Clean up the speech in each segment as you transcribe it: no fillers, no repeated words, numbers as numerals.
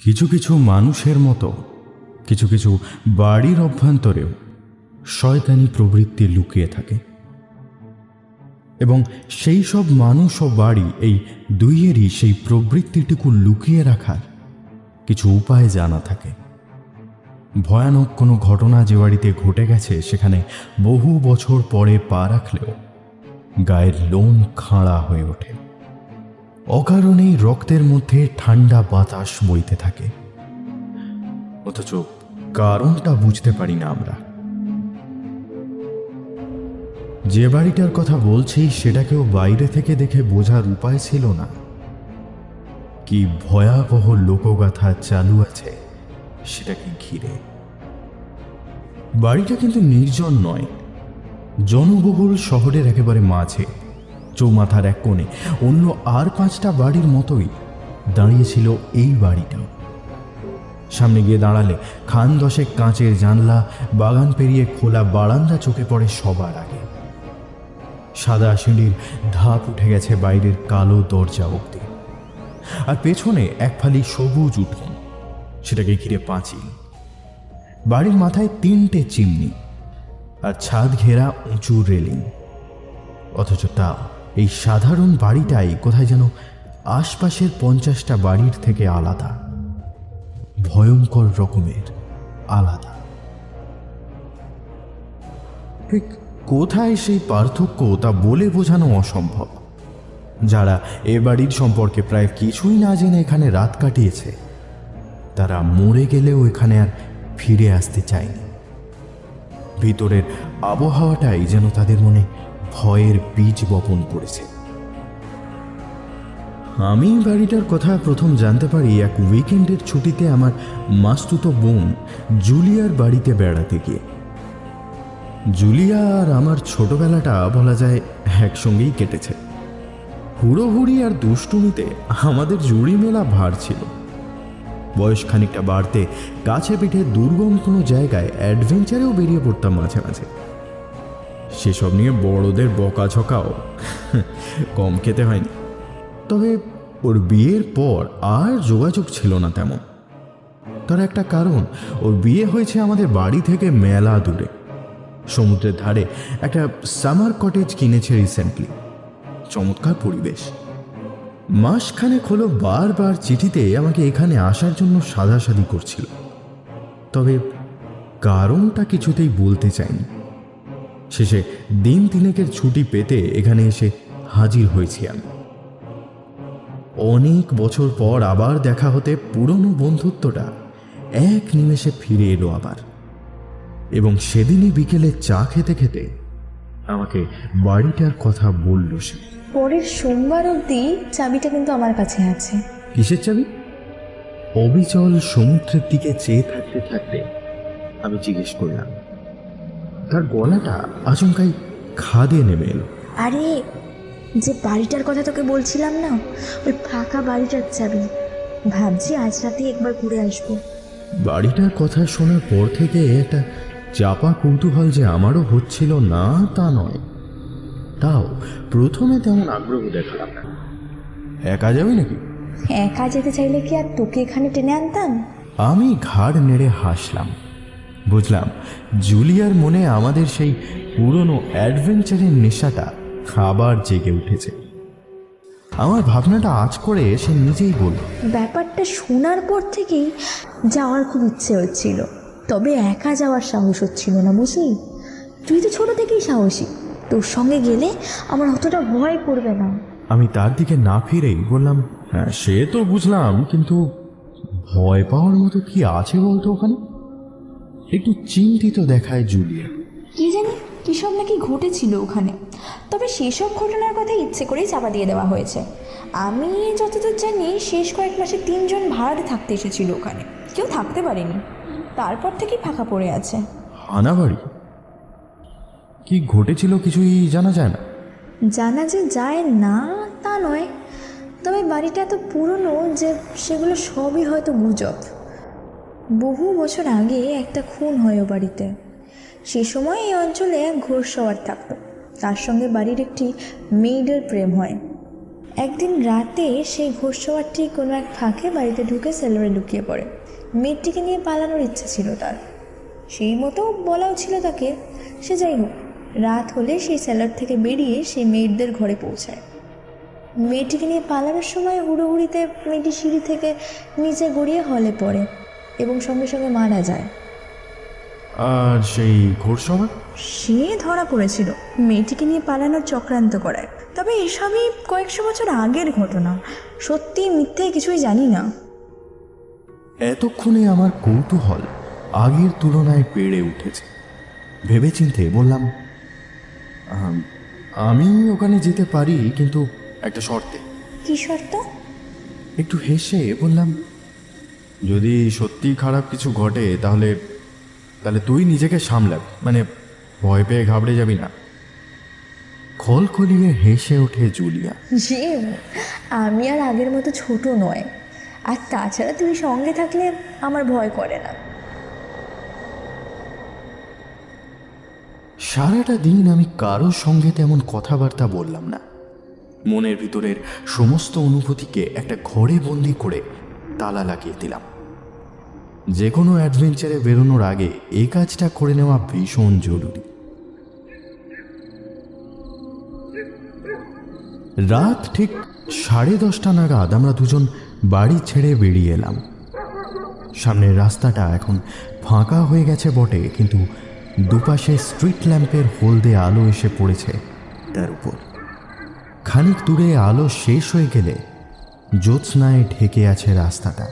কিছু কিছু মানুষের মতো কিছু কিছু বাড়ির অভ্যন্তরেও শয়তানি প্রবৃত্তি লুকিয়ে থাকে, এবং সেই সব মানুষ ও বাড়ি এই দুইয়েরই সেই প্রবৃত্তিটুকু লুকিয়ে রাখার কিছু উপায় জানা থাকে। ভয়ানক কোনো ঘটনা যে বাড়িতে ঘটে গেছে সেখানে বহু বছর পরে পা রাখলেও গায়ের লোম খাঁড়া হয়ে ওঠে। অকারণেই রক্তের মধ্যে ঠান্ডা বাতাস বইতে থাকে, অথচ কারণটা বুঝতে পারি না আমরা। যে বাড়িটার কথা বলছি সেটাকেও বাইরে থেকে দেখে বোঝার উপায় ছিল না কি ভয়াবহ লোকগাথা চালু আছে সেটাকে ঘিরে। বাড়িটা কিন্তু নির্জন নয়, জনবহুল শহরের একেবারে মাঝে, চৌমাথার এক কোণে অন্য আর 5টা বাড়ির মতোই দাঁড়িয়েছিল এই বাড়িটাও। সামনে গিয়ে দাঁড়ালে খান 10 কাঁচের জানলা, বাগান পেরিয়ে খোলা বারান্দা চোখে পড়ে সবার আগে। সাদা সিঁড়ির ধাপ উঠে গেছে বাইরের কালো দরজা অবধি, আর পেছনে এক ফালি সবুজ উঠোন, সেটাকে ঘিরে পাঁচিল। বাড়ির মাথায় 3টে চিমনি আর ছাদ ঘেরা উঁচু রেলিং। অথচ তা এই সাধারণ বাড়িটাই কোথায় যেন আশপাশের 50টা বাড়ির থেকে আলাদা, ভয়ঙ্কর রকমের আলাদা। ঠিক কোথায় সেই পার্থক্য তা বলে বোঝানো অসম্ভব। যারা এ বাড়ির সম্পর্কে প্রায় কিছুই না জেনে এখানে রাত কাটিয়েছে তারা মরে গেলেও এখানে আর ফিরে আসতে চায়নি। ভিতরের আবহাওয়াটাই যেন তাদের মনে ভয়ের বীজ বপন করেছে। আমি বাড়িটার কথা প্রথম জানতে পারি এক উইকেন্ডের ছুটিতে আমার মাস্তুতো বোন জুলিয়ার বাড়িতে বেড়াতে গিয়ে। জুলিয়া আর আমার ছোটবেলাটা বলা যায় একসঙ্গেই কেটেছে। হুড়োহুড়ি আর দুষ্টুমিতে আমাদের জুড়ি মেলা ভার ছিল। বয়স খানিকটা বাড়তে গাছে পিঠে দুর্গম কোনো জায়গায় অ্যাডভেঞ্চারেও বেরিয়ে পড়তাম মাঝে মাঝে। সেসব নিয়ে বড়দের বকাঝকাও কম খেতে হয়নি। তবে ওর বিয়ের পর আর যোগাযোগ ছিল না তেমন। তার একটা কারণ, ওর বিয়ে হয়েছে আমাদের বাড়ি থেকে মেলা দূরে, সমুদ্রের ধারে একটা সামার কটেজ কিনেছে রিসেন্টলি। চমৎকার পরিবেশ। মাসখানেক হলো বারবার চিঠিতে আমাকে এখানে আসার জন্য সাধাসাধি করছিল, তবে কারণটা কিছুতেই বলতে চাইনি। শেষে দিন 3 ছুটি পেতে এখানে এসে হাজির হয়েছি আমি। অনেক বছর পর আবার দেখা হতে পুরনো বন্ধুত্বটা এক নিমেষে ফিরে এলো আবার। এবং সেদিনই বিকেলে চা খেতে খেতে আমাকে বাড়িটার কথা বলল সে। পরের সোমবার অবধি চাবিটা কিন্তু আমার কাছে আছে। কিসের চাবি? অবিচল সমুদ্রের দিকে চেয়ে থাকতে থাকতে আমি জিজ্ঞেস করলাম। তার গলাটা আচমকাই খাদে নেমে এলো। আরে, যে বাড়িটার কথা তোকে বলছিলাম না, ওই ফাঁকা বাড়িটার চাবি। ভাবছি আজ রাতে একবার ঘুরে আসবো। বাড়িটার কথা শোনার পর থেকে একটা চাপা কৌতূহল যে আমারও হচ্ছিল না তা নয়, তাও প্রথমে তেমন আগ্রহ দেখালাম না। একা যাবে নাকি? একা যেতে চাইলে কি আর তোকে এখানে টেনে আনতাম? আমি ঘাড় নেড়ে হাসলাম। বুঝলাম জুলিয়ার মনে আমাদের সেই পুরনো অ্যাডভেঞ্চারের নেশাটা আবার জেগে উঠেছে। আমার ভাবনাটা আজ করে সে নিজেই বলল, ব্যাপারটা শোনার পর থেকেই যাওয়ার খুব ইচ্ছে হচ্ছিল, তবে একা যাওয়ার সাহস হচ্ছিল না, বুঝলি? তুই তো ছোট থেকেই সাহসী, তোর সঙ্গে গেলে আমার অতটা ভয় করবে না। আমি তার দিকে না ফিরেই বললাম, হ্যাঁ সে তো বুঝলাম, কিন্তু ভয় পাওয়ার মতো কি আছে বলতো ওখানে? একটু চিন্তিত দেখায় জুলিয়া। কি জানি কিসব নাকি ঘটেছিল ওখানে, তবে সেসব ঘটনার কথা ইচ্ছে করেই চাপা দিয়ে দেওয়া হয়েছে। আমি যতদূর জানি শেষ কয়েক মাসে 3 জন ভাড়াটে থাকতে এসেছিল ওখানে, কেউ থাকতে পারেনি, তারপর থেকেই ফাঁকা পড়ে আছে। হানাবাড়ি? কি ঘটেছিল কিছুই জানা যায় না? জানা যে যায় না তা নয়, তবে বাড়িটা এত পুরনো যে সেগুলো সবই হয়তো গুজব। বহু বছর আগে একটা খুন হয় ও বাড়িতে। সে সময় এই অঞ্চলে এক ঘোড়সওয়ার থাকতো, তার সঙ্গে বাড়ির একটি মেয়েদের প্রেম হয়। একদিন রাতে সেই ঘোষসভাটি কোনো এক ফাঁকে বাড়িতে ঢুকে সেলরে লুকিয়ে পড়ে। মেয়েটিকে নিয়ে পালানোর ইচ্ছে ছিল তার, সেই মতো বলাও ছিল তাকে। সে যাই হোক, রাত হলে সেই সেলর থেকে বেরিয়ে সেই মেয়েদের ঘরে পৌঁছায়। মেয়েটিকে নিয়ে পালানোর সময় হুড়োহুড়িতে মেয়েটি সিঁড়ি থেকে নিচে গড়িয়ে হলে পড়ে এবং সঙ্গে সঙ্গে মারা যায়। আর সেই ঘোড়সভা? সে ধরা পড়েছিল মেয়েটিকে নিয়ে পালানোর চক্রান্ত করায়। তবে এসবই কয়েকশো বছর আগের ঘটনা, সত্যি মিথ্যে কিছুই জানি না। এতক্ষণে আমার কৌতূহল আগের তুলনায় বেড়ে উঠেছে। ভেবেচিন্তে বললাম, আমি ওখানে যেতে পারি, কিন্তু একটা শর্তে। কি শর্ত? একটু হেসে বললাম, যদি সত্যি খারাপ কিছু ঘটে তাহলে তাহলে তুই নিজেকে সামলাবি, মানে ভয় পেয়ে ঘাবড়ে যাবি না। খলখলিয়ে হেসে ওঠে জুলিয়া। যে আমি আর আগের মতো ছোট নয়, আর তাছাড়া তুই সঙ্গে থাকলে আমার ভয় করে না। সারাটা দিন আমি কারোর সঙ্গে তেমন কথাবার্তা বললাম না। মনের ভিতরের সমস্ত অনুভূতিকে একটা ঘরে বন্দি করে তালা লাগিয়ে দিলাম। যে কোনো অ্যাডভেঞ্চারে বেরোনোর আগে এই কাজটা করে নেওয়া ভীষণ জরুরি। রাত ঠিক 10:30 নাগাদ আমরা দুজন বাড়ি ছেড়ে বেরিয়ে এলাম। সামনের রাস্তাটা এখন ফাঁকা হয়ে গেছে বটে, কিন্তু দুপাশে স্ট্রিট ল্যাম্পের হলদে আলো এসে পড়েছে তার উপর। খানিক দূরে আলো শেষ হয়ে গেলে জ্যোৎস্নায় ঢেকে আছে রাস্তাটা,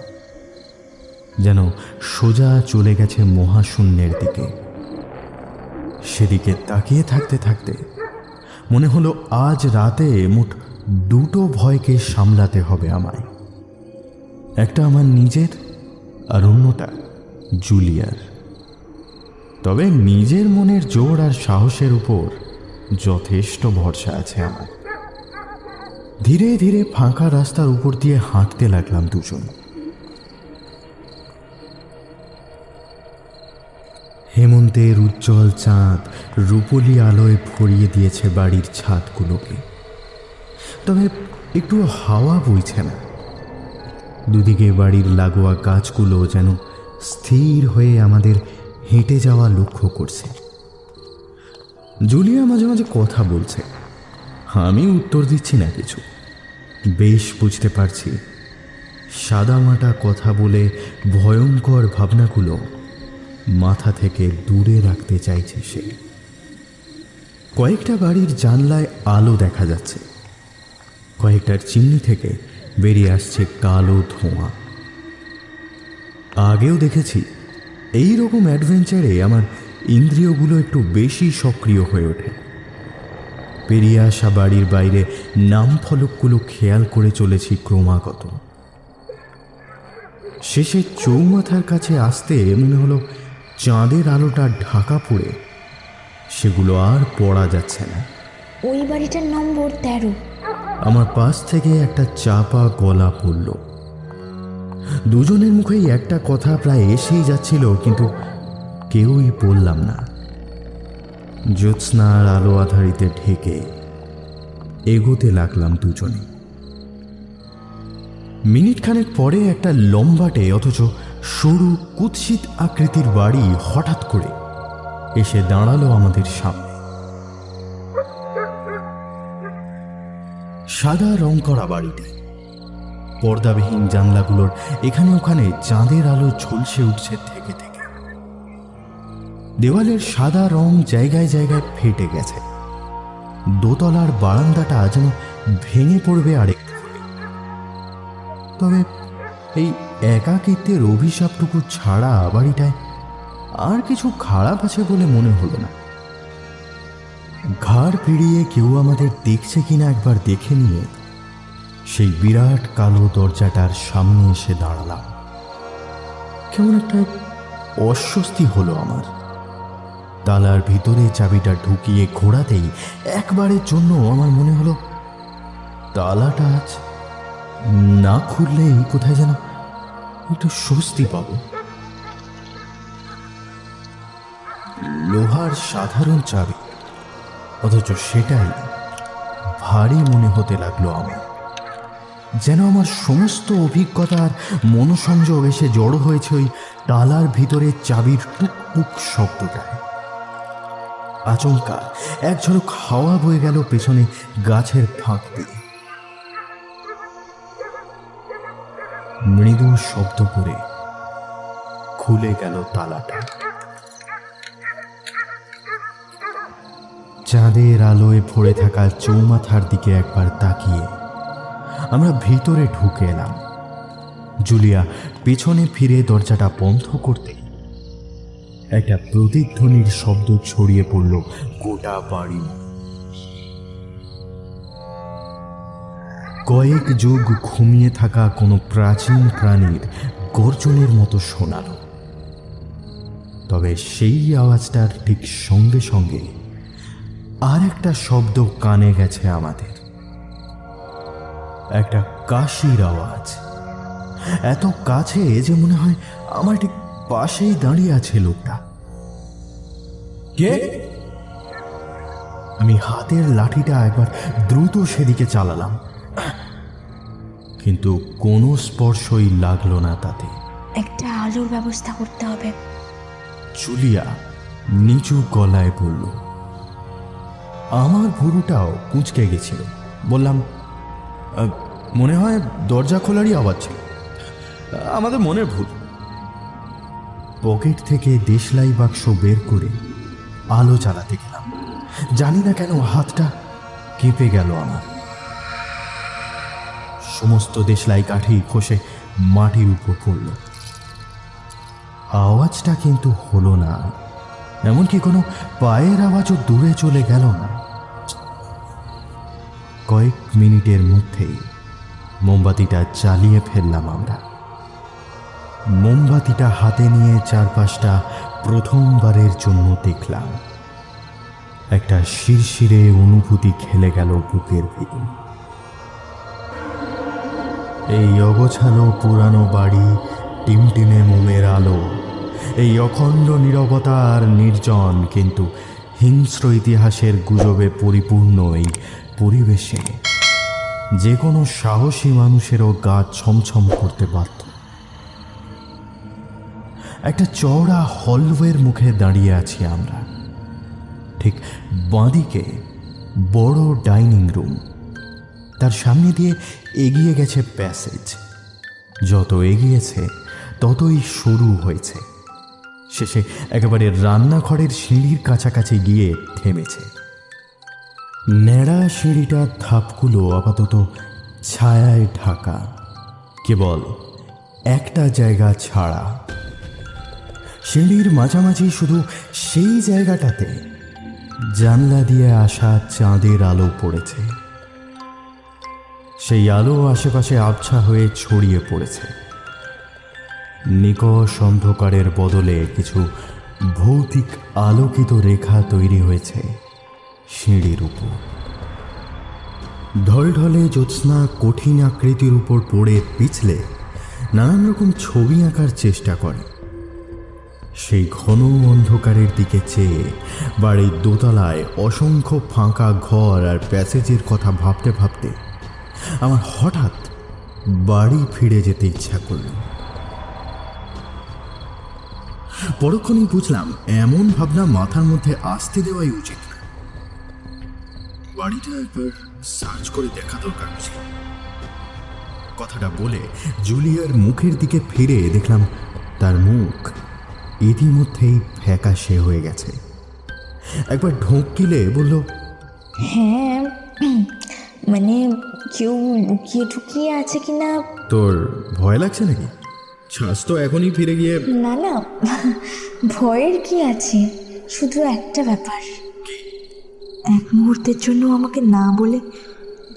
যেন সোজা চলে গেছে মহাশূন্যের দিকে। সেদিকে তাকিয়ে থাকতে থাকতে মনে হলো আজ রাতে মোট দুটো ভয়কে সামলাতে হবে আমায়। একটা আমার নিজের, আর অন্যটা জুলিয়ার। তবে নিজের মনের জোর আর সাহসের উপর যথেষ্ট ভরসা আছে আমার। ধীরে ধীরে ফাঁকা রাস্তার উপর দিয়ে হাঁটতে লাগলাম দুজন। হেমন্তের উজ্জ্বল চাঁদ রূপলি আলোয় ভরিয়ে দিয়েছে বাড়ির ছাদগুলোকে, তবে একটু হাওয়া বইছে না। দুদিকে বাড়ির লাগোয়া গাছগুলো যেন স্থির হয়ে আমাদের হেঁটে যাওয়া লক্ষ্য করছে। জুলিয়া মাঝে মাঝে কথা বলছে, আমি উত্তর দিচ্ছি না কিছু। বেশ বুঝতে পারছি সাদামাটা কথা বলে ভয়ঙ্কর ভাবনাগুলো মাথা থেকে দূরে রাখতে চাইছে সে। কয়েকটা বাড়ির জানলায় আলো দেখা যাচ্ছে, কয়েকটার চিমনি থেকে বেরিয়ে আসছে কালো ধোঁয়া। আগেও দেখেছি এই রকম অ্যাডভেঞ্চারে আমার ইন্দ্রিয়গুলো একটু বেশি সক্রিয় হয়ে ওঠে। পেরিয়ে আসা বাড়ির বাইরে নাম ফলকগুলো খেয়াল করে চলেছি ক্রমাগত। শেষে চৌমাথার কাছে আসতে মনে হলো চাঁদের আলোটা ঢাকা পড়ে সেগুলো আর পড়া যাচ্ছে না। ওই বাড়িটার নম্বর 13। আমার পাশ থেকে একটা চাপা গলা পড়ল। দুজনের মুখেই একটা কথা প্রায় এসেই যাচ্ছিল, কিন্তু কেউই বললাম না। জ্যোৎস্নার আলো আধারিতে ঢেকে এগোতে লাগলাম দুজনে। মিনিট খানেক পরে একটা লম্বাটে অথচ সরু কুৎসিত আকৃতির বাড়ি হঠাৎ করে এসে দাঁড়ালো আমাদের সামনে। সাদা রং করা বাড়িটা, পর্দাবিহীন জানলাগুলোর এখানে ওখানে চাঁদের আলো ঝলসে উঠছে থেকে থেকে। দেওয়ালের সাদা রং জায়গায় জায়গায় ফেটে গেছে। দোতলার বারান্দাটা যেন ভেঙে পড়বে আরেকটু হলে। তবে এই একাকিত্বের অভিশাপটুকু ছাড়া বাড়িটায় আর কিছু খারাপ আছে বলে মনে হলো না। ঘাড় ফিরিয়ে কেউ আমাদের দেখছে কিনা একবার দেখে নিয়ে সেই বিরাট কালো দরজাটার সামনে এসে দাঁড়ালাম। কেমন একটা অস্বস্তি হলো আমার। তালার ভিতরে চাবিটা ঢুকিয়ে ঘোরাতেই একবারের জন্য আমার মনে হলো তালাটা আজ না খুললেই কোথায় যেন একটু স্বস্তি পাব। লোহার সাধারণ চাবি, অথচ সেটাই ভারী মনে হতে লাগলো আমার। যেন আমার সমস্ত অভিজ্ঞতা আর মনোসংযোগ এসে জড়ো হয়েছে ওই তালার ভিতরে চাবির টুকটুক শব্দটায়। আচমকা এক ঝলক হাওয়া বয়ে গেল পেছনে গাছের ফাঁক দিয়ে। মৃদু শব্দ করে খুলে গেল তালাটা। চাঁদের আলোয় ভরে থাকা চৌমাথার দিকে একবার তাকিয়ে আমরা ভিতরে ঢুকে এলাম। জুলিয়া পেছনে ফিরে দরজাটা বন্ধ করতে একটা প্রতিধ্বনির শব্দ ছড়িয়ে পড়ল গোটা বাড়ি। কয়েক যুগ ঘুমিয়ে থাকা কোনো প্রাচীন প্রাণীর গর্জনের মতো শোনালো। তবে সেই আওয়াজটার ঠিক সঙ্গে সঙ্গে আর একটা শব্দ কানে গেছে আমাদের, একটা কাশির আওয়াজ, এত কাছে যে মনে হয় আমার ঠিক পাশেই দাঁড়িয়ে আছে লোকটা। কে? আমি হাতের লাঠিটা একবার দ্রুত সেদিকে চালালাম, কিন্তু কোনো স্পর্শই লাগলো না তাতে। একটা আলোর ব্যবস্থা করতে হবে, জুলিয়া নিচু গলায় বলল। আমার ভুরুটাও কুঁচকে গেছিল। বললাম, মনে হয় দরজা খোলারই আওয়াজ ছিল, আমাদের মনের ভুল। পকেট থেকে দেশলাই বাক্স বের করে আলো জ্বালাতে গেলাম। জানি না কেন হাতটা কেঁপে গেল আমার। সমস্ত দেশলাই কাঠি খসে মাটির উপর পড়ল। আওয়াজটা কিন্তু হলো না, এমনকি কোনো পায়ের আওয়াজও দূরে চলে গেল না। কয়েক মিনিটের মধ্যেই মোমবাতিটা জ্বালিয়ে ফেললাম আমরা। মোমবাতিটা হাতে নিয়ে চারপাশটা প্রথমবারের জন্য দেখলাম। একটা শিরশিরে অনুভূতি খেলে গেল বুকের ভিতর। এই অগোছালো পুরানো বাড়ি, টিমটিমে মোমের আলো, এই অখণ্ড নীরবতা আর নির্জন কিন্তু হিংস্র ইতিহাসের গুজবে পরিপূর্ণ এই পরিবেশে যে কোনো সাহসী মানুষেরও গা ছমছম করতে বাধ্য। একটা চওড়া হলওয়ের মুখে দাঁড়িয়ে আছি আমরা। ঠিক বাঁদিকে বড় ডাইনিং রুম, তার সামনে দিয়ে এগিয়ে গেছে প্যাসেজ। যত এগিয়েছে ততই সরু হয়েছে, শেষে একেবারে রান্নাঘরের সিঁড়ির কাছাকাছি গিয়ে থেমেছে। ন্যাড়া সিঁড়িটার ধাপগুলো আপাতত ছায়ায় ঢাকা, কেবল একটা জায়গা ছাড়া। সিঁড়ির মাঝামাঝি শুধু সেই জায়গাটাতে জানলা দিয়ে আসা চাঁদের আলো পড়েছে। সেই আলো আশেপাশে আবছা হয়ে ছড়িয়ে পড়েছে। নিকষ অন্ধকারের বদলে কিছু ভৌতিক আলোকিত রেখা তৈরি হয়েছে সিঁড়ির উপর। ঢলঢলে জ্যোৎস্না কঠিন আকৃতির উপর পড়ে পিছলে নানান রকম ছবি আঁকার চেষ্টা করে। সেই ঘন অন্ধকারের দিকে চেয়ে বাড়ির দোতলায় অসংখ্য ফাঁকা ঘর আর প্যাসেজের কথা ভাবতে ভাবতে আমার হঠাৎ বাড়ি ফিরে যেতে ইচ্ছা করল। পরক্ষণেই বুঝলাম এমন ভাবনা মাথার মধ্যে আসতে দেওয়াই উচিত না। বাড়িটা একবার সার্চ করে দেখা দরকার ছিল। কথাটা বলে জুলিয়ার মুখের দিকে ফিরে দেখলাম তার মুখ ইতিমধ্যেই ফ্যাকাশে হয়ে গেছে। একবার ঢোক গিলে বলল, হ্যাঁ মানে কেউ লুকিয়ে ঢুকিয়ে আছে কিনা। তোর ভয় লাগছে নাকি? ছাস তো এখনই ফিরে গিয়ে। না না, ভয়ের কি আছে, শুধু একটা ব্যাপার, এক মুহূর্তের জন্য আমাকে না বলে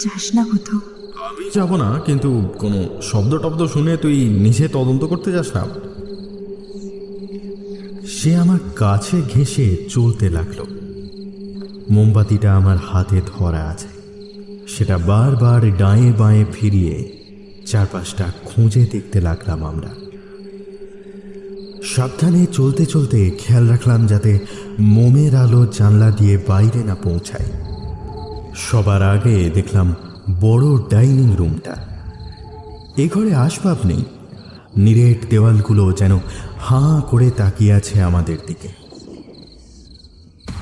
যাস না কোথাও। আমি যাব না, কিন্তু কোনো শব্দ টব্দ শুনে তুই নিজে তদন্ত করতে যাস না। সে আমার কাছে ঘেঁষে চলতে লাগলো। মোমবাতিটা আমার হাতে ধরা আছে, সেটা বারবার ডায়ে বাঁয়ে ফিরিয়ে চারপাশটা খুঁজে দেখতে লাগলাম আমরা। সাবধানে চলতে চলতে খেয়াল রাখলাম যাতে মোমের আলো জানলা দিয়ে বাইরে না পৌঁছায়। সবার আগে দেখলাম বড় ডাইনিং রুমটা, এ ঘরে আসবাব নেই, নিরেট দেওয়ালগুলো যেন হাঁ করে তাকিয়ে আছে আমাদের দিকে।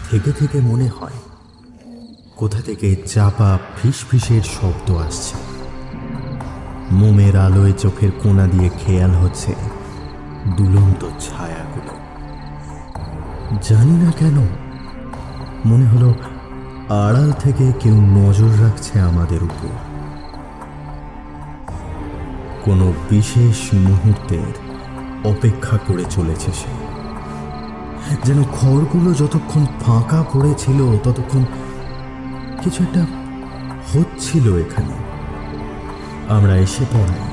থেকে থেকে মনে হয় কোথা থেকে চাপা ফিসফিসের শব্দ আসছে। মোমের আলোয় চোখের কোণা দিয়ে খেয়াল হচ্ছে দুলন্ত ছায়াগুলো। জানি না কেন মনে হলো আড়াল থেকে কেউ নজর রাখছে আমাদের উপর। কোনো বিশেষ মুহূর্তের অপেক্ষা করে চলেছে সে, যেন ঘরগুলো যতক্ষণ ফাঁকা পড়েছিল ততক্ষণ কিছু একটা হচ্ছিল এখানে। আমরা এসে পড়াই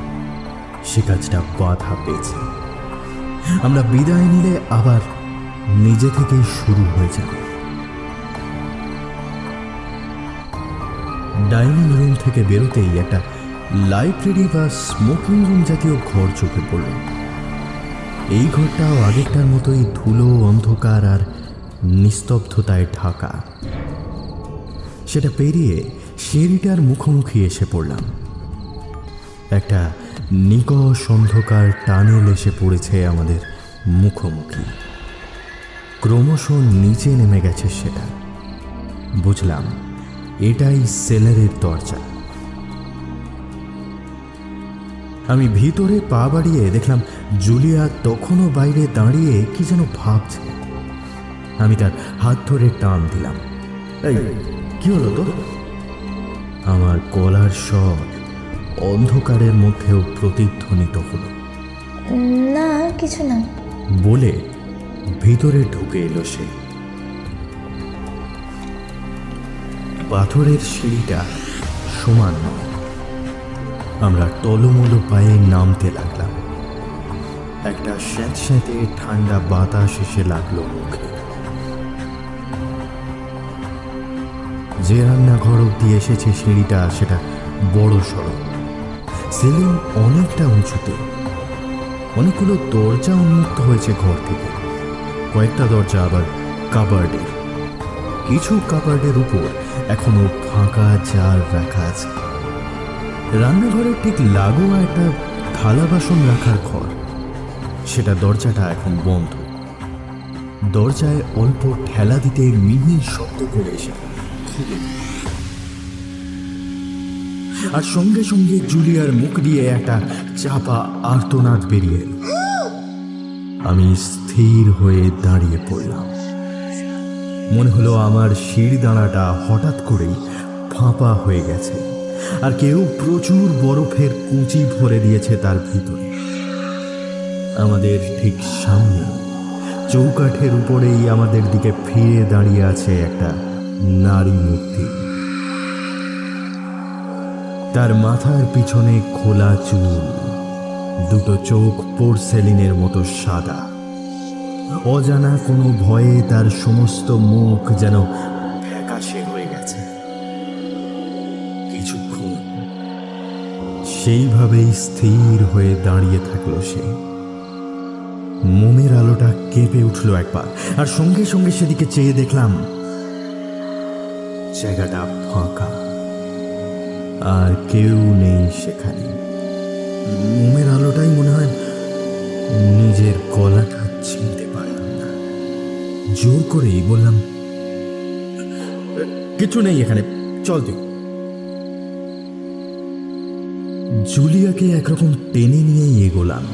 সে কাজটা বাধা পেয়েছে। আমরা বিদায় নিলে আবার নিজে থেকেই শুরু হয়ে যাবে। ডাইনিং রুম থেকে বেরোতেই একটা লাইব্রেরি বা স্মোকিং রুম জাতীয় ঘর চোখে পড়ল। এই ঘরটাও আগেরটার মতোই ধুলো, অন্ধকার আর নিস্তব্ধতায় ঢাকা। সেটা পেরিয়ে সিঁড়িটার মুখোমুখি এসে পড়লাম। একটা নিকষ অন্ধকার টানেল এসে পড়েছে আমাদের মুখোমুখি। ক্রমশ নিচে নেমে গেছে সেটা। বুঝলাম এটাই সেলারের দরজা। আমি ভিতরে পা বাড়িয়ে দেখলাম জুলিয়া তখনও বাইরে দাঁড়িয়ে কি যেন ভাবছে। আমি তার হাত ধরে টান দিলাম। এই, কি হলো তো? আমার গলার স্বর অন্ধকারের মধ্যেও প্রতিধ্বনিত হলো। না, কিছু না বলে ভিতরে ঢুকে এলো সে। পাথরের সিঁড়িটা সমান নয়। আমরা টলমলো পায়ে নামতে লাগলাম। একটা স্যাঁতস্যাঁতে ঠান্ডা বাতাস এসে লাগলো মুখে। যে রান্নাঘর অব্দি এসেছে সিঁড়িটা, সেটা বড় সড়ো। সিলিং অনেকটা উঁচুতে। অনেকগুলো দরজা উন্মুক্ত হয়েছে ঘর থেকে। কয়েকটা দরজা আবার কাবার্ডের। কিছু কাবার্ডের উপর এখনো ফাঁকা জার রাখা আছে। রান্নাঘরের ঠিক লাগোয়া একটা থালা বাসন রাখার ঘর, সেটা দরজাটা এখন বন্ধ। দরজায় অল্প ঠেলা দিতে মিহি শব্দ করে এসে খুলে দিল। আর সঙ্গে সঙ্গে জুলিয়ার মুখ দিয়ে একটা চাপা আর্তনাদ বেরিয়ে এলো। আমি স্থির হয়ে দাঁড়িয়ে পড়লাম। মনে হলো আমার শির দাঁড়াটা হঠাৎ করেই ফাঁপা হয়ে গেছে, আর কেউ প্রচুর বরফের কুঁচি ভরে দিয়েছে তার ভিতরে। আমাদের ঠিক সামনে চৌকাঠের উপরেই আমাদের দিকে ফিরে দাঁড়িয়ে আছে একটা নারী মূর্তি। তার মাথার পিছনে খোলা চুল, দুটো চোখ পোর্সেলিনের মতো সাদা। অজানা কোনো ভয়ে তার সমস্ত মুখ যেন ফ্যাকাশে হয়ে গেছে। কিছুক্ষণ সেইভাবেই স্থির হয়ে দাঁড়িয়ে থাকলো সে। মোমের আলোটা কেঁপে উঠল একবার, আর সঙ্গে সঙ্গে সেদিকে চেয়ে দেখলাম জায়গাটা ফাঁকা, আর কেউ নেই সেখানে। মোমের আলোটাই মনে হয় নিজের গলাটা চিনতে পারলাম না। জোর করেই বললাম, কিছু নেই এখানে, চল তুই। জুলিয়াকে একরকম টেনে নিয়েই এগোলাম।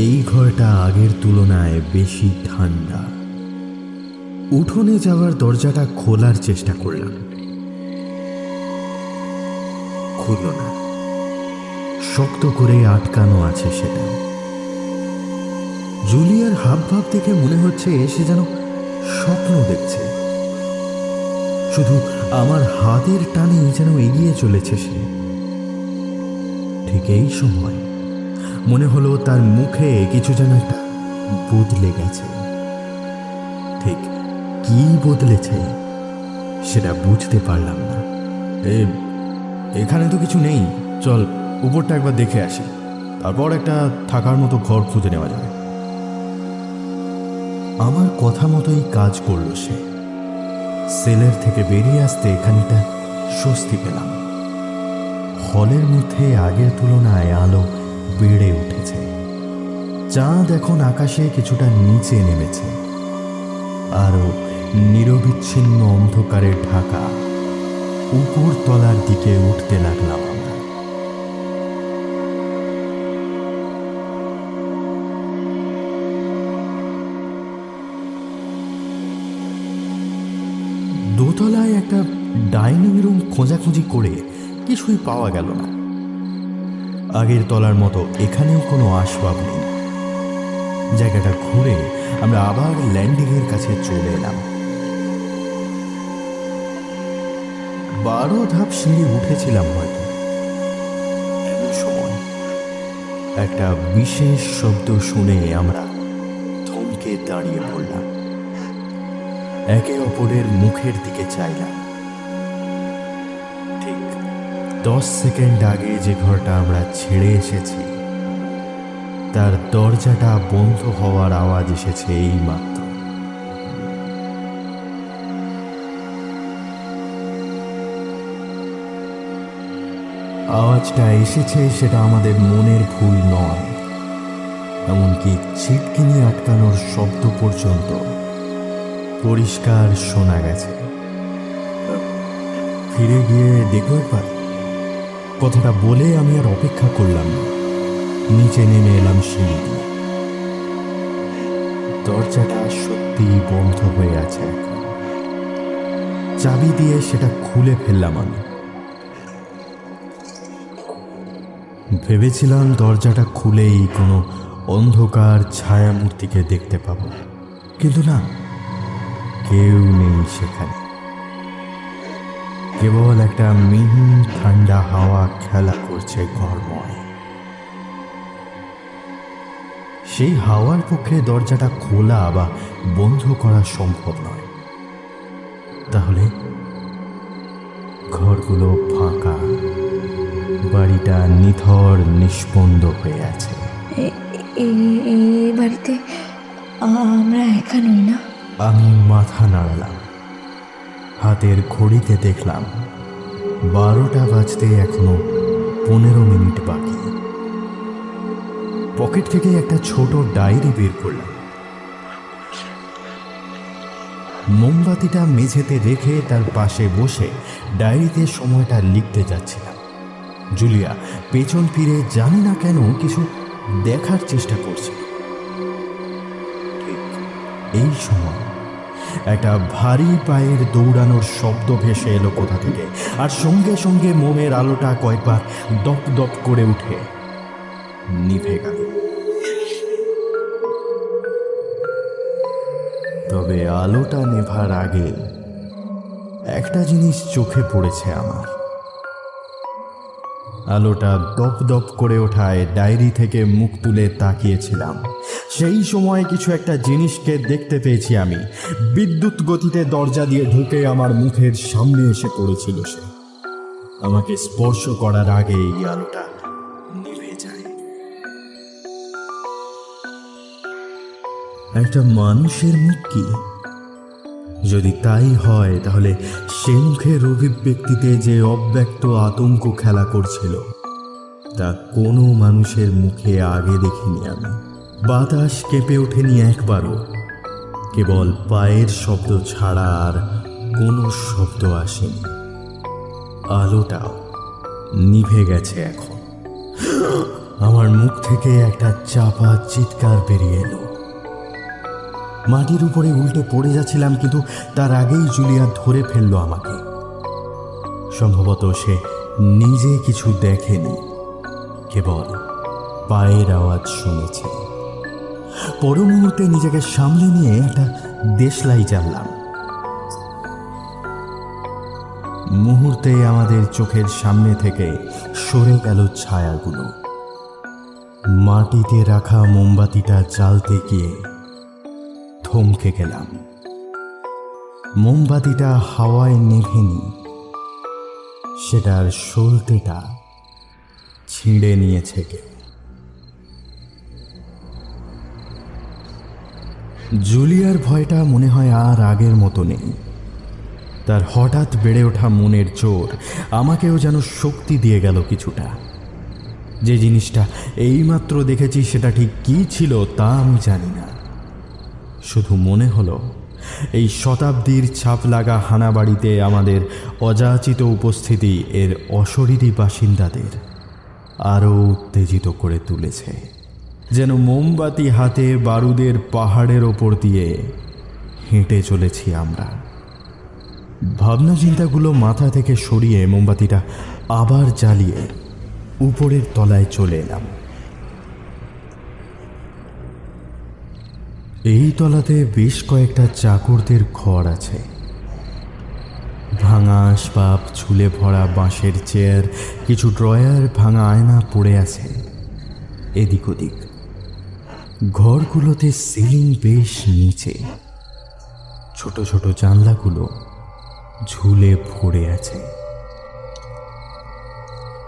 এই ঘরটা আগের তুলনায় বেশি ঠান্ডা। উঠোনে যাওয়ার দরজাটা খোলার চেষ্টা করলাম, খুলল না। শক্ত করে আটকানো আছে সেটা। জুলিয়ার হাবভাব দেখে মনে হচ্ছে সে যেন স্বপ্ন দেখছে। শুধু আমার হাতের টানেই যেন এগিয়ে চলেছে সে। ঠিক এই সময় মনে হলো তার মুখে কিছু যেন একটা বদলে গেছে। ঠিক কি বদলেছে সেটা বুঝতে পারলাম না। এখানে তো কিছু নেই, চল উপরটা একবার দেখে আসি, তারপর একটা থাকার মতো ঘর খুঁজে নেওয়া যাবে। আমার কথা মতোই কাজ করলো সে। সেলের থেকে বেরিয়ে আসতে খানিকটা স্বস্তি পেলাম। হলের মধ্যে আগের তুলনায় আলো বেড়ে উঠেছে। চাঁদ এখন আকাশে কিছুটা নিচে নেমেছে। আরো নিরবিচ্ছিন্ন অন্ধকারে ঢাকা উপর তলার দিকে উঠতে লাগলাম আমরা। দোতলায় একটা ডাইনিং রুম খোঁজাখুঁজি করে কিছুই পাওয়া গেল না। আগের তলার মতো এখানেও কোনো আসবাব নেই। জায়গাটা ঘুরে আমরা আবার ল্যান্ডিংয়ের কাছে চলে এলাম। 12 ধাপ সিঁড়ি উঠেছিলাম হয়তো। এমন সময় একটা বিশেষ শব্দ শুনে আমরা থমকে দাঁড়িয়ে পড়লাম। একে অপরের মুখের দিকে চাইলাম। ঠিক 10 সেকেন্ড আগে যে ঘরটা আমরা ছেড়ে এসেছি তার দরজাটা বন্ধ হওয়ার আওয়াজ এসেছে এই মাত্র। আওয়াজটা এসেছে সেটা আমাদের মনের ভুল নয়। এমনকি ছিটকিনি আটকানোর শব্দ পর্যন্ত পরিষ্কার শোনা গেছে। ফিরে গিয়ে দেখো একবার, কথাটা বলে আমি আর অপেক্ষা করলাম না। নিচে নেমে এলাম সিঁড়ি দিয়ে। দরজাটা সত্যি বন্ধ হয়ে আছে এখন। চাবি দিয়ে সেটা খুলে ফেললাম আমি। ভেবেছিলাম দরজাটা খুলেই কোনো অন্ধকার ছায়ামূর্তিকে দেখতে পাবো, কিন্তু না, কেউ নেই সেখানে। কেবল একটা মিহি ঠান্ডা হাওয়া খেলা করছে ঘরময়। সেই হাওয়ার পক্ষে দরজাটা খোলা বা বন্ধ করা সম্ভব নয়। তাহলে ঘরগুলো ফাঁকা, বাড়িটা নিথর নিষ্পন্দ হয়ে আছে। এই বাড়িতে আমরা একা নই না? আমি মাথা নাড়ালাম। হাতের ঘড়িতে দেখলাম 12টা বাজতে এখনো 15 মিনিট বাকি। পকেট থেকে একটা ছোট ডায়েরি বের করলাম। মোমবাতিটা মেঝেতে রেখে তার পাশে বসে ডায়েরিতে সময়টা লিখতে যাচ্ছিলাম। জুলিয়া পেছন ফিরে জানি না কেন কিছু দেখার চেষ্টা করছিল। ঠিক এই সময় একটা ভারী পায়ের দৌড়ানোর শব্দ ভেসে এলো কোথা থেকে, আর সঙ্গে সঙ্গে মোমের আলোটা কয়েকবার দপ দপ করে উঠে নিভে গেল। তবে আলোটা নেভার আগে একটা জিনিস চোখে পড়েছে আমার। আলোটা দপ দপ করে ওঠায় ডায়েরি থেকে মুখ তুলে তাকিয়েছিলাম। সেই সময় কিছু একটা জিনিসকে দেখতে পেয়েছি আমি। বিদ্যুৎ গতিতে দরজা দিয়ে ঢুকে আমার মুখের সামনে এসে পড়েছিল সে। আমাকে স্পর্শ করার আগে এই আলোটা নিভে যায়। একটা মানুষের মুখ কি? যদি তাই হয় তাহলে সে মুখের অভিব্যক্তিতে যে অব্যক্ত আতঙ্ক খেলা করছিল তা কোনো মানুষের মুখে আগে দেখিনি আমি। বাতাস কেঁপে ওঠেনি একবারও। কেবল পায়ের শব্দ ছাড়া আর কোনো শব্দ আসেনি। আলোটাও নিভে গেছে এখন। আমার মুখ থেকে একটা চাপা চিৎকার বেরিয়ে এলো। মাটির উপরে উল্টে পড়ে যাচ্ছিলাম, কিন্তু তার আগেই জুলিয়া ধরে ফেললো আমাকে। সম্ভবত সে নিজে কিছু দেখেনি, কেবল পায়ের আওয়াজ শুনেছে। পর মুহূর্তে নিজেকে সামলে নিয়ে একটা দেশলাই চাললাম। মুহূর্তে আমাদের চোখের সামনে থেকে সরে গেল ছায়াগুলো। মাটিতে রাখা মোমবাতিটা জ্বালতে গিয়ে থমকে গেলাম। মোমবাতিটা হাওয়ায় নেভেনি, সেটার সলতেটা ছিঁড়ে নিয়েছে কেউ। জুলিয়ার ভয়টা মনে হয় আর আগের মতো নেই। তার হঠাৎ বেড়ে ওঠা মনের জোর আমাকেও যেন শক্তি দিয়ে গেল কিছুটা। যে জিনিসটা এইমাত্র দেখেছি সেটা ঠিক কী ছিল তা আমি জানি না, শুধু মনে হলো এই শতাব্দীর ছাপ লাগা হানাবাড়িতে আমাদের অযাচিত উপস্থিতি এর অশরীরী বাসিন্দাদের আরও উত্তেজিত করে তুলেছে। যেন মোমবাতি হাতে বারুদের পাহাড়ের ওপর দিয়ে হেঁটে চলেছি আমরা। ভাবনা চিন্তাগুলো মাথা থেকে সরিয়ে মোমবাতিটা আবার জ্বালিয়ে উপরের তলায় চলে এলাম। এই তলাতে বেশ কয়েকটা চাকরদের ঘর আছে। ভাঙা আসবাব, ঝুলে ভরা বাঁশের চেয়ার, কিছু ড্রয়ার, ভাঙা আয়না পড়ে আছে এদিক ওদিক। ঘরগুলোতে সিলিং বেশ নিচে, ছোট ছোট জানলাগুলো ঝুলে পড়ে আছে।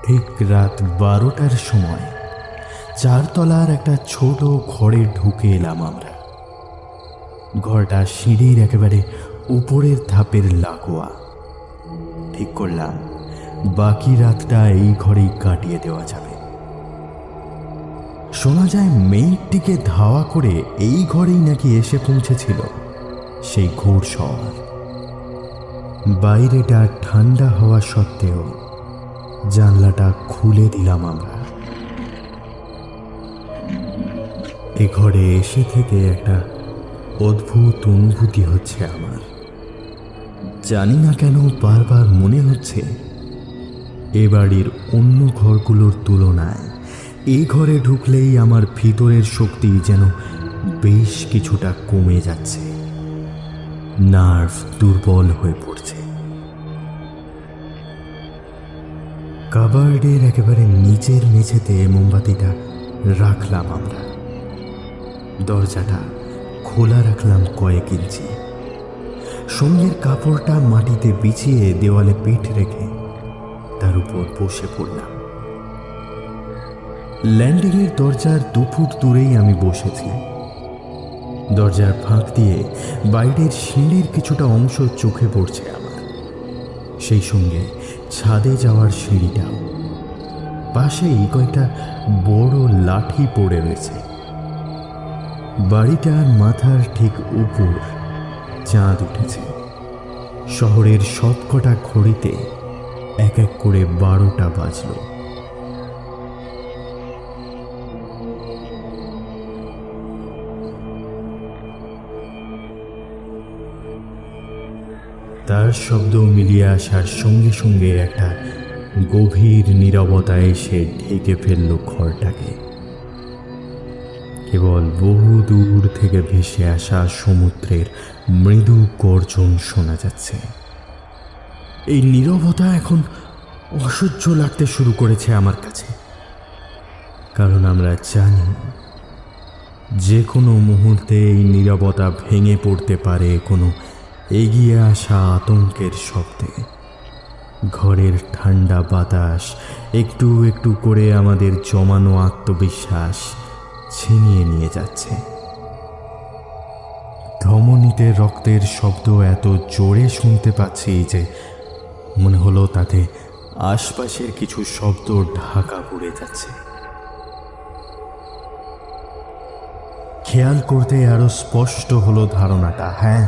ঠিক রাত 12টার সময় 4 তলার একটা ছোট ঘরে ঢুকে এলাম আমরা। ঘরটা সিঁড়ির একেবারে উপরের ধাপের লাগোয়া। ঠিক করলাম বাকি রাতটা এই ঘরেই কাটিয়ে দেওয়া যাবে। শোনা যায় মেয়েটিকে ধাওয়া করে এই ঘরেই নাকি এসে পৌঁছেছিল সেই ঘোড়সওয়ার। বাইরেটা ঠান্ডা হওয়া সত্ত্বেও জানলাটা খুলে দিলাম আমরা। এ ঘরে এসে থেকে একটা অদ্ভুত অনুভূতি হচ্ছে আমার। জানি না কেন বারবার মনে হচ্ছে এ বাড়ির অন্য ঘরগুলোর তুলনায় এই ঘরে ঢুকলেই আমার ভিতরের শক্তি যেন বেশ কিছুটা কমে যাচ্ছে, নার্ভ দুর্বল হয়ে পড়ছে। কাবার্ডের একেবারে নিচের মেঝেতে মোমবাতিটা রাখলাম আমরা। দরজাটা খোলা রাখলাম কয়েক ইঞ্চি। সঙ্গের কাপড়টা মাটিতে বিছিয়ে দেওয়ালে পিঠ রেখে তার উপর বসে পড়লাম। ল্যান্ডিংয়ের দরজার 2 ফুট দূরেই আমি বসেছি। দরজার ফাঁক দিয়ে বাইরের সিঁড়ির কিছুটা অংশ চোখে পড়ছে আমার, সেই সঙ্গে ছাদে যাওয়ার সিঁড়িটাও। পাশেই কয়েকটা বড় লাঠি পড়ে রয়েছে। বাড়িটার মাথার ঠিক উপর চাঁদ উঠেছে। শহরের সবকটা ঘড়িতে এক এক করে 12টা বাজল। তার শব্দ মিলিয়ে আসার সঙ্গে সঙ্গে একটা গভীর নীরবতা এসে ঢেকে ফেলল ঘরটাকে। কেবল বহু দূর থেকে ভেসে আসা সমুদ্রের মৃদু গর্জন শোনা যাচ্ছে। এই নীরবতা এখন অসহ্য লাগতে শুরু করেছে আমার কাছে, কারণ আমরা জানি যে কোনো মুহূর্তে এই নীরবতা ভেঙে পড়তে পারে কোনো এগিয়ে আসা আতঙ্কের শব্দে। ঘরের ঠান্ডা বাতাস একটু একটু করে আমাদের জমানো আত্মবিশ্বাস ছিনিয়ে নিয়ে যাচ্ছে। ধমনীতে রক্তের শব্দ এত জোরে শুনতে পাচ্ছি যে মনে হলো তাতে আশপাশের কিছু শব্দ ঢাকা পড়ে যাচ্ছে। খেয়াল করতে আরো স্পষ্ট হলো ধারণাটা, হ্যাঁ,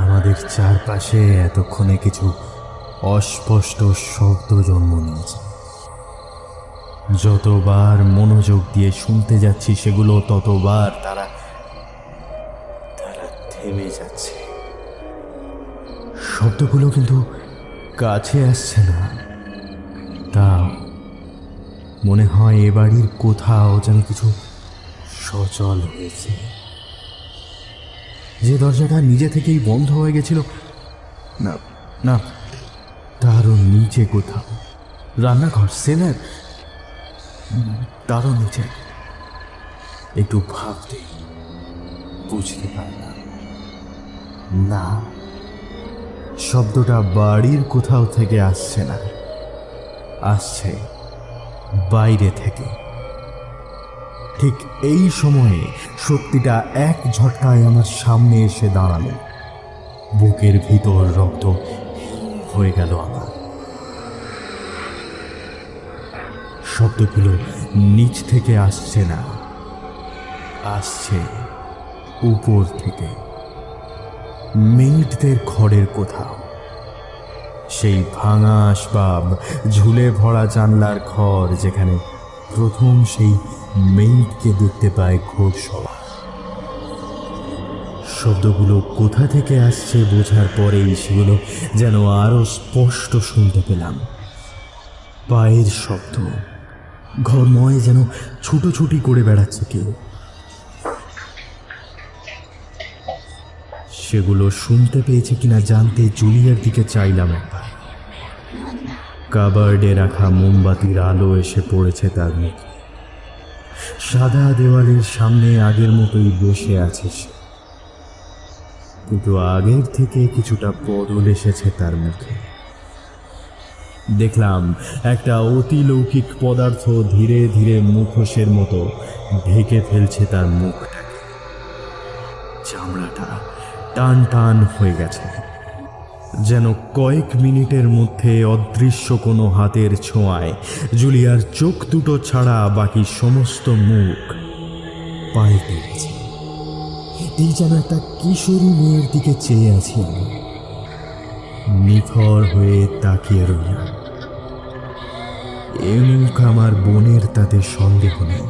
আমাদের চারপাশে এতক্ষণে কিছু অস্পষ্ট শব্দ জন্ম নিয়েছে। যতবার মনোযোগ দিয়ে শুনতে যাচ্ছি সেগুলো ততবার তারা থেমে যাচ্ছে। শব্দগুলো কিন্তু কাছে আসছে না, তাও মনে হয় এ বাড়ির কোথাও যেন কিছু সচল হয়েছে। যে দরজাটা নিজে থেকেই বন্ধ হয়ে গেছিল, না না, তারও নিচে কোথাও, রান্নাঘর, সেলার, তারও নিচে। একটু ভাবতে বুঝতে পারলাম না, শব্দটা বাড়ির কোথাও থেকে আসছে না, আসছে বাইরে থেকে। ঠিক এই সময়ে শক্তিটা এক ঝটকায় আমার সামনে এসে দাঁড়ালো। বুকের ভিতর রক্ত হয়ে গেল আমার। শব্দগুলো নিচ থেকে আসছে না, আসছে উপর থেকে, মেয়েদের ঘরের কোথাও। সেই ভাঙা আসবাব, ঝুলে ভরা জানলার ঘর, যেখানে প্রথম সেই মেয়েকে দেখতে পায় ঘোড়সওয়ার। শব্দগুলো কোথা থেকে আসছে বোঝার পরেই সেগুলো যেন আরো স্পষ্ট শুনতে পেলাম। পায়ের শব্দ, ঘরময় যেন ছুটোছুটি করে বেড়াচ্ছে কেউ। সেগুলো শুনতে পেয়েছে কিনা জানতে জুলিয়ার দিকে চাইলাম একবার। কাবার্ডে রাখা মোমবাতির আলো এসে পড়েছে তার মুখে। সাদা দেওয়ালের সামনে আগের মতোই বসে আছে সে, কিন্তু আগের থেকে কিছুটা বদল এসেছে তার মুখে। দেখলাম একটা অতিলৌকিক পদার্থ ধীরে ধীরে মুখোশের মতো ঢেকে ফেলছে তার মুখটাকে। চামড়াটা টান টান হয়ে গেছে, যেন কয়েক মিনিটের মধ্যে অদৃশ্য কোনো হাতের ছোঁয়ায় জুলিয়ার চোখ দুটো ছাড়া বাকি সমস্ত মুখ পাল্টে গেছে। এই যেন একটা কিশোরী মেয়ের দিকে চেয়ে আছি আমি, নিথর হয়ে তাকিয়ে রইলাম। এ মুখ আমার বোনের, তাতে সন্দেহ নেই,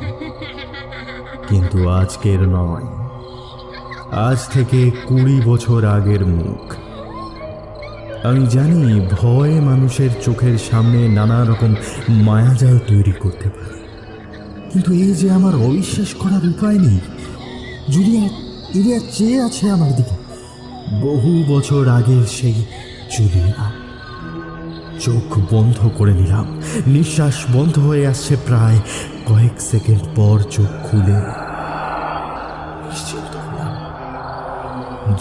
কিন্তু আজকের নয়, আজ থেকে 20 বছর আগের মুখ। আমি জানি ভয় মানুষের চোখের সামনে নানা রকম মায়াজাল তৈরি করতে পারে, কিন্তু এই যে আমার অবিশ্বাস করার উপায় নেই। জুলিয়া চেয়ে আছে আমার দিকে, বহু বছর আগের সেই জুলিয়া। চোখ বন্ধ করে নিলাম, নিঃশ্বাস বন্ধ হয়ে আসছে প্রায়। কয়েক সেকেন্ড পর চোখ খুলে নিশ্চিন্ত হলাম,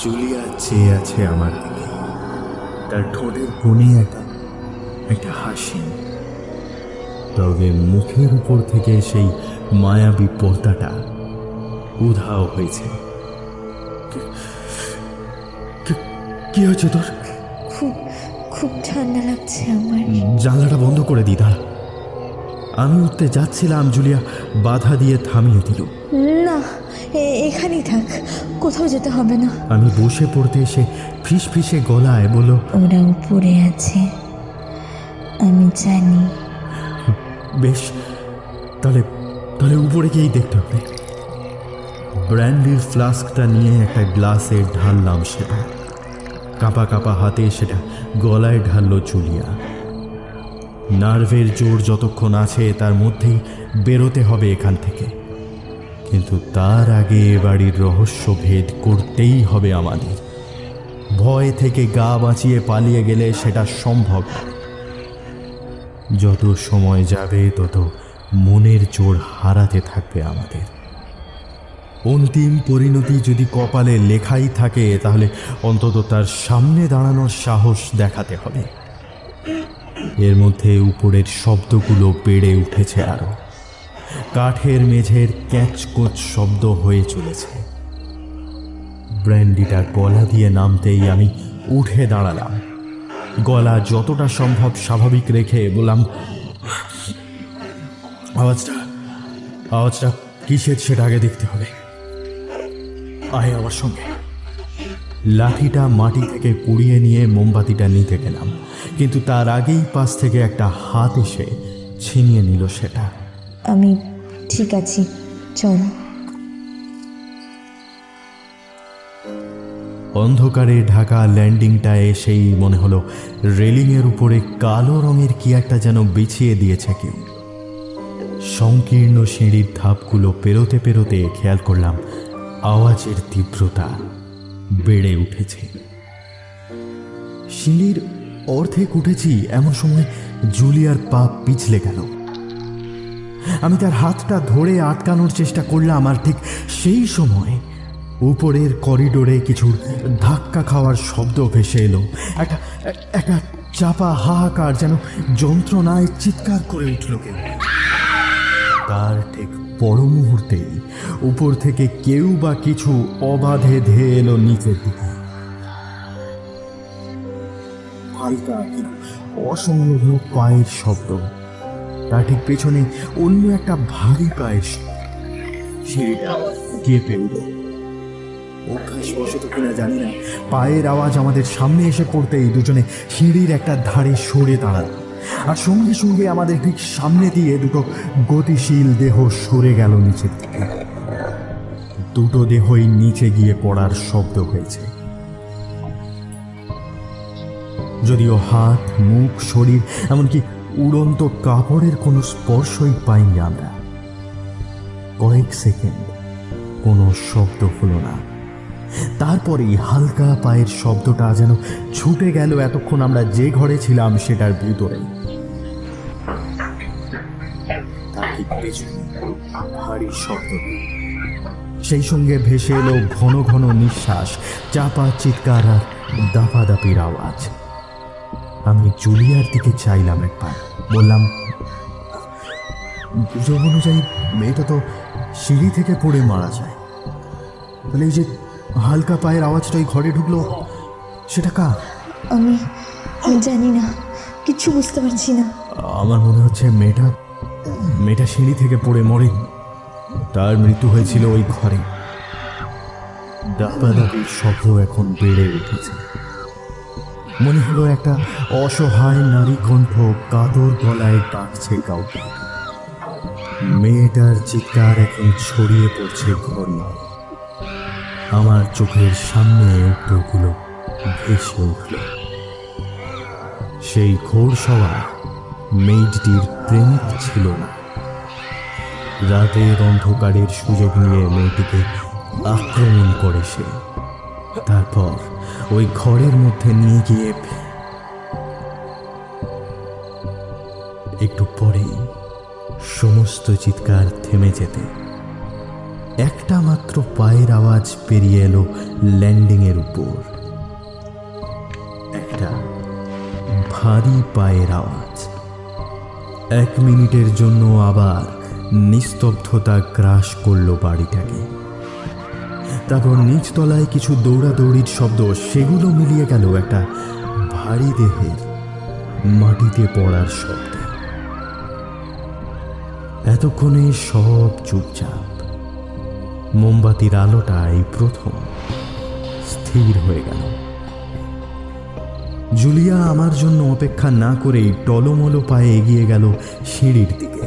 জুলিয়া চেয়ে আছে আমার দিকে। তার ঠোঁটের কোণে একটা হাসি, তবে মুখের উপর থেকে সেই মায়াবী পর্দাটা উধাও হয়েছে। কি হয়েছে তোর? খুব ঠান্ডা লাগছে আমার। জানলাটা বন্ধ করে দি, দাঁড়া। আমি উঠতে যাচ্ছিলাম, জুলিয়া বাধা দিয়ে থামিয়ে দিল। না, এখানেই থাক, কোথাও যেতে হবে না। আমি বসে পড়তে এসে ফিসফিসে গলায় বলল, ওরা উপরে আছে, আমি জানি। বেশ, তাহলে উপরে গিয়েই দেখতে হবে। ব্র্যান্ডির ফ্লাস্কটা নিয়ে একটা গ্লাসে ঢাললাম সেটা। কাঁপা কাঁপা হাতে সেটা গলায় ঢাললো জুলিয়া। নার্ভের জোর যতক্ষণ আছে তার মধ্যেই বেরোতে হবে এখান থেকে, কিন্তু তার আগে এ বাড়ির রহস্য ভেদ করতেই হবে আমাদের। ভয় থেকে গা বাঁচিয়ে পালিয়ে গেলে সেটা সম্ভব নয়। যত সময় যাবে তত মনের জোর হারাতে থাকবে আমাদের। অন্তিম পরিণতি যদি কপালে লেখাই থাকে, তাহলে অন্তত তার সামনে দাঁড়ানোর সাহস দেখাতে হবে। এর মধ্যে উপরের শব্দগুলো বেড়ে উঠেছে আরো। কাঠের মেঝের ক্যাচকোচ শব্দ হয়ে চলেছে। ব্র্যান্ডিটা গলা দিয়ে নামতেই আমি উঠে দাঁড়ালাম। গলা যতটা সম্ভব স্বাভাবিক রেখে বললাম, আওয়াজটা কিসের সেটা আগে দেখতে হবে। আয় আমার সঙ্গে। লাঠিটা মাটি থেকে কুড়িয়ে নিয়ে মোমবাতিটা নিতে গেলাম, কিন্তু তার আগেই পাশ থেকে একটা হাত এসে ছিনিয়ে নিল সেটা। আমি ঠিক আছি, চল। অন্ধকারে ঢাকা ল্যান্ডিংটায় এসেই মনে হলো রেলিংয়ের উপরে কালো রঙের কি একটা যেন বিছিয়ে দিয়েছে কেউ। সংকীর্ণ সিঁড়ির ধাপগুলো পেরোতে পেরোতে খেয়াল করলাম আওয়াজের তীব্রতা বেড়ে উঠেছে। সিঁড়ির অর্ধেক উঠেছি এমন সময় জুলিয়ার পা পিছলে গেল। আমি তার হাতটা ধরে আটকানোর চেষ্টা করলাম, আর ঠিক সেই সময় উপরের করিডোরে কিছু ধাক্কা খাওয়ার শব্দ ভেসে এলো। একটা চাপা হাহাকার, যেন যন্ত্রণায় চিৎকার করে উঠল কেউ। তার ঠিক পর মুহূর্তেই উপর থেকে কেউ বা কিছু অবাধে ধেয়ে এলো নিচের দিকে। হালকা কিন্তু অসংলগ্ন পায়ের শব্দ। তার ঠিক পেছনে অন্য একটা ভারী পায়ের শব্দ। সিঁড়িটা কেঁপে উঠল। অভ্যাসবশত কিনা জানি না, পায়ের আওয়াজ আমাদের সামনে এসে পড়তেই দুজনে সিঁড়ির একটা ধারে সরে দাঁড়াল, আর সঙ্গে সঙ্গে আমাদের ঠিক সামনে দিয়ে দুটো গতিশীল দেহ সরে গেল নিচের দিকে। দুটো দেহই নিচে গিয়ে পড়ার শব্দ হয়েছে, যদিও হাত, মুখ, শরীর, এমনকি উড়ন্ত কাপড়ের কোনো স্পর্শই পাইনি আমরা। কয়েক সেকেন্ড কোনো শব্দ হলো না, তারপরেই হালকা পায়ের শব্দটা যেন ছুটে গেল এতক্ষণ আমরা যে ঘরে ছিলাম সেটার ভিতরে। তার ঠিক পেছনে ভারী শব্দ, সেই সঙ্গে ভেসে এলো ঘন ঘন নিঃশ্বাস, চাপা চিৎকার আর দাপাদাপির আওয়াজ। আমি জুলিয়ার দিকে চাইলাম একবার, বললাম, গুজব অনুযায়ী মেয়েটা তো সিঁড়ি থেকে পড়ে মারা যায়, তাহলে এই যে হালকা পায়ের আওয়াজটা ওই ঘরে ঢুকলো, সেটা কার? আমি জানি না, কিচ্ছু বুঝতে পারছি না। আমার মনে হচ্ছে মেয়েটা সিঁড়ি থেকে পড়ে মরে, তার মৃত্যু হয়েছিল ওই ঘরে। দাপাদাপির শব্দ এখন বেড়ে উঠেছে। মনে হলো একটা অসহায় নারী কণ্ঠ কাতর গলায় ডাকছে কাউকে। মেয়েটার চিৎকার এখন ছড়িয়ে পড়ছে ঘর। আমার চোখের সামনে উত্তরগুলো ভেসে উঠল। সেই ঘোর সওয়ার মেয়েটির প্রেমিক ছিল না। রাতের অন্ধকারের সুযোগ নিয়ে মেয়েটিকে আক্রমণ করে সে, তারপর ওই ঘরের মধ্যে নিয়ে গিয়ে একটু পরেই সমস্ত চিৎকার থেমে যেতে একটা মাত্র পায়ের আওয়াজ পেরিয়ে এলো ল্যান্ডিংয়ের উপর। একটা ভারী পায়ের আওয়াজ। 1 মিনিটের জন্য আবার নিস্তব্ধতা গ্রাস করলো বাড়িটাকে। তারপর নিচতলায় কিছু দৌড়াদৌড়ির শব্দ, সেগুলো মিলিয়ে গেল একটা ভারী দেহের মাটিতে পড়ার শব্দ। এতক্ষণে সব চুপচাপ। মোমবাতির আলোটা এই প্রথম স্থির হয়ে গেল। জুলিয়া আমার জন্য অপেক্ষা না করেই টলমলো পায়ে এগিয়ে গেল সিঁড়ির দিকে।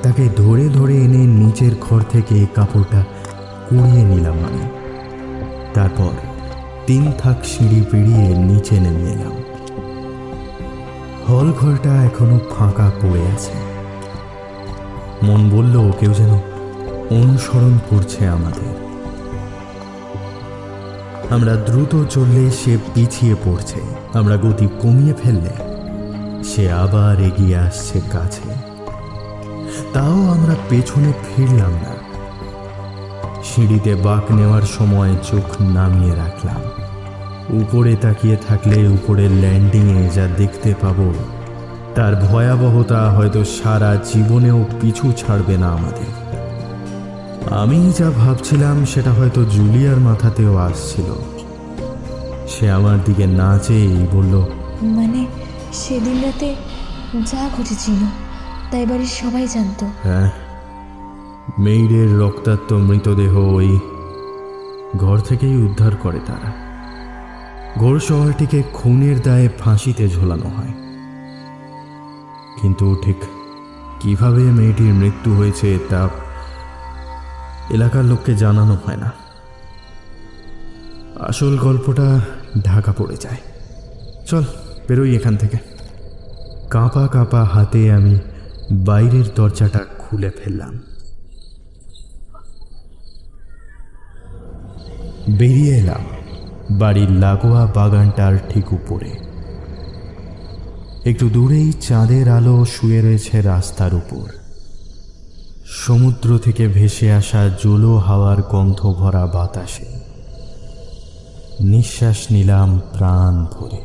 তাকে ধরে ধরে এনে নিচের ঘর থেকে কাপড়টা কুড়িয়ে নিলাম আমি। তারপর 3 থাক সিঁড়ি পেরিয়ে নিচে নেমে এলাম। হল ঘরটা এখনো ফাঁকা পড়ে আছে। মন বলল কেউ যেন অনুসরণ করছে আমাদের। আমরা দ্রুত চললে সে পিছিয়ে পড়ছে, আমরা গতি কমিয়ে ফেললে সে আবার এগিয়ে আসছে কাছে। তাও আমরা পেছনে ফিরলাম না। সিঁড়িতে বাঁক নেওয়ার সময় চোখ নামিয়ে রাখলাম। উপরে তাকিয়ে থাকলে উপরের ল্যান্ডিংয়ে যা দেখতে পাবো তার ভয়াবহতা হয়তো সারা জীবনেও পিছু ছাড়বে না আমাদের। আমি যা ভাবছিলাম সেটা হয়তো জুলিয়ার মাথাতেও আসছিল। সে আমার দিকে না চেয়েই বলল, মানে সেদিন রাতে যা ঘটেছিল তাই বাড়ির সবাই জানতো? হ্যাঁ, মেয়ের রক্তাক্ত মৃতদেহ ওই ঘর থেকেই উদ্ধার করে তারা। ঘোর শহরটিকে খুনের দায়ে ফাঁসিতে ঝোলানো হয়, কিন্তু ঠিক কিভাবে মেয়েটির মৃত্যু হয়েছে তা এলাকার লোককে জানানো হয় না। আসল গল্পটা ঢাকা পড়ে যায়। চল বেরোই এখান থেকে। কাঁপা কাঁপা হাতে আমি বাইরের দরজাটা খুলে ফেললাম। বেরিয়ে এলাম বাড়ির লাগোয়া বাগানটার ঠিক উপরে। একটু দূরেই চাঁদের আলো শুয়ে রয়েছে রাস্তার উপর। সমুদ্র থেকে ভেসে আসা জলো হাওয়ার গন্ধ ভরা বাতাসে নিঃশ্বাস নিলাম প্রাণ ভরে।